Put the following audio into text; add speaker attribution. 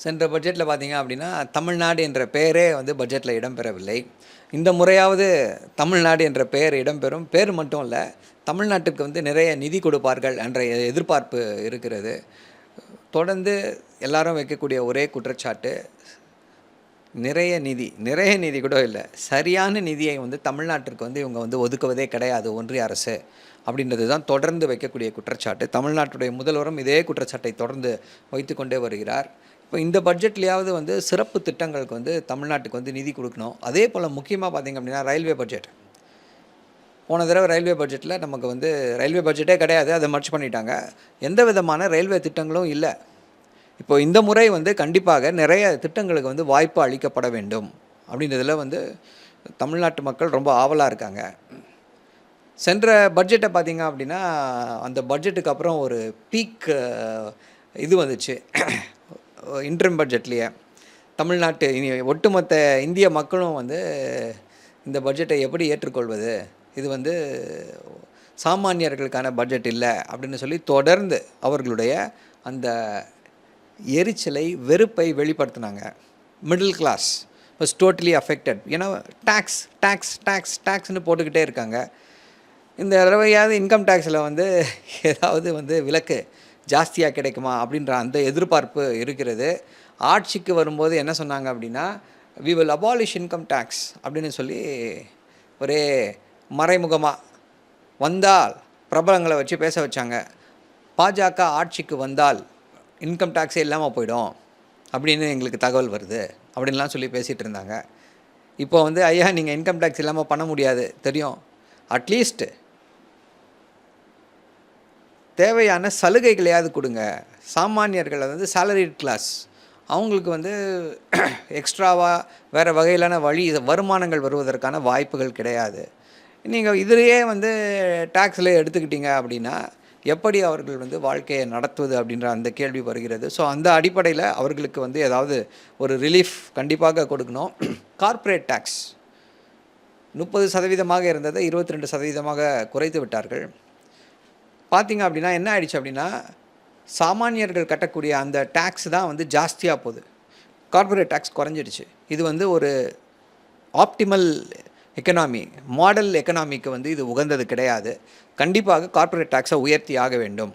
Speaker 1: சென்ற பட்ஜெட்டில் பார்த்தீங்க அப்படின்னா தமிழ்நாடு என்ற பெயரே வந்து பட்ஜெட்டில் இடம்பெறவில்லை. இந்த முறையாவது தமிழ்நாடு என்ற பெயர் இடம்பெறும். பேர் மட்டும் இல்லை, தமிழ்நாட்டுக்கு வந்து நிறைய நிதி கொடுப்பார்கள் என்ற எதிர்பார்ப்பு இருக்கிறது. தொடர்ந்து எல்லாரும் வைக்கக்கூடிய ஒரே குற்றச்சாட்டு, நிறைய நிதி கூட இல்லை, சரியான நிதியை வந்து தமிழ்நாட்டிற்கு வந்து இவங்க வந்து ஒதுக்குவதே கிடையாது ஒன்றிய அரசு அப்படின்றது தான் தொடர்ந்து வைக்கக்கூடிய குற்றச்சாட்டு. தமிழ்நாட்டுடைய முதல்வரும் இதே குற்றச்சாட்டை தொடர்ந்து வைத்து கொண்டே வருகிறார். இப்போ இந்த பட்ஜெட்லேயாவது வந்து சிறப்பு திட்டங்களுக்கு வந்து தமிழ்நாட்டுக்கு வந்து நிதி கொடுக்கணும். அதே போல் முக்கியமாக பார்த்திங்க அப்படின்னா ரயில்வே பட்ஜெட். போன தடவை ரயில்வே பட்ஜெட்டில் நமக்கு வந்து ரயில்வே பட்ஜெட்டே கிடையாது, அதை மர்ச் பண்ணிட்டாங்க. எந்த விதமான ரயில்வே திட்டங்களும் இல்லை. இப்போ இந்த முறை வந்து கண்டிப்பாக நிறைய திட்டங்களுக்கு வந்து வாய்ப்பு அளிக்கப்பட வேண்டும் அப்படின்றதுல வந்து தமிழ்நாட்டு மக்கள் ரொம்ப ஆவலாக இருக்காங்க. சென்ற பட்ஜெட்டை பார்த்திங்க அப்படின்னா அந்த பட்ஜெட்டுக்கு அப்புறம் ஒரு பீக் இது வந்துச்சு இன்ட்ரம் பட்ஜெட்லேயே. தமிழ்நாட்டு ஒட்டுமொத்த இந்திய மக்களும் வந்து இந்த பட்ஜெட்டை எப்படி ஏற்றுக்கொள்வது, இது வந்து சாமானியர்களுக்கான பட்ஜெட் இல்லை அப்படின்னு சொல்லி தொடர்ந்து அவர்களுடைய அந்த எரிச்சலை, வெறுப்பை வெளிப்படுத்தினாங்க. Middle class was totally affected. ஏன்னா டேக்ஸ் டேக்ஸ் டேக்ஸ் டேக்ஸ்னு போட்டுக்கிட்டே இருக்காங்க. இந்த தடவையாவது இன்கம் டேக்ஸில் வந்து ஏதாவது வந்து விலக்கு ஜாஸ்தியாக கிடைக்குமா அப்படின்ற அந்த எதிர்பார்ப்பு இருக்கிறது. ஆட்சிக்கு வரும்போது என்ன சொன்னாங்க அப்படின்னா, we will abolish income tax அப்படின்னு சொல்லி ஒரே மறைமுகமாக வந்தால் பிரபலங்களை வச்சு பேச வச்சாங்க. பாஜக ஆட்சிக்கு வந்தால் இன்கம் டேக்ஸே இல்லாமல் போயிடும் அப்படின்னு எங்களுக்கு தகவல் வருது அப்படின்லாம் சொல்லி பேசிகிட்டு இருந்தாங்க. இப்போ வந்து ஐயா நீங்கள் இன்கம் டேக்ஸ் இல்லாமல் பண்ண முடியாது தெரியும், அட்லீஸ்ட் தேவையான சலுகைகளையாவது கொடுங்க. சாமானியர்கள் வந்து சேலரிட் கிளாஸ், அவங்களுக்கு வந்து எக்ஸ்ட்ராவாக வேறு வகையிலான வருமானங்கள் வருவதற்கான வாய்ப்புகள் கிடையாது. நீங்கள் இதிலேயே வந்து டேக்ஸில் எடுத்துக்கிட்டீங்க அப்படின்னா எப்படி அவர்கள் வந்து வாழ்க்கையை நடத்துவது அப்படின்ற அந்த கேள்வி வருகிறது. ஸோ அந்த அடிப்படையில் அவர்களுக்கு வந்து ஏதாவது ஒரு ரிலீஃப் கண்டிப்பாக கொடுக்கணும். கார்ப்பரேட் டேக்ஸ் 30% இருந்ததை 22% குறைத்து விட்டார்கள். பார்த்திங்க அப்படின்னா என்ன ஆயிடுச்சு அப்படின்னா, சாமானியர்கள் கட்டக்கூடிய அந்த டேக்ஸ் தான் வந்து ஜாஸ்தியாக போகுது, கார்ப்பரேட் டேக்ஸ் குறைஞ்சிடுச்சு. இது வந்து ஒரு ஆப்டிமல் எக்கனாமி, மாடல் எக்கனாமிக்கு வந்து இது உகந்தது கிடையாது. கண்டிப்பாக கார்ப்பரேட் டேக்ஸை உயர்த்தி ஆக வேண்டும்.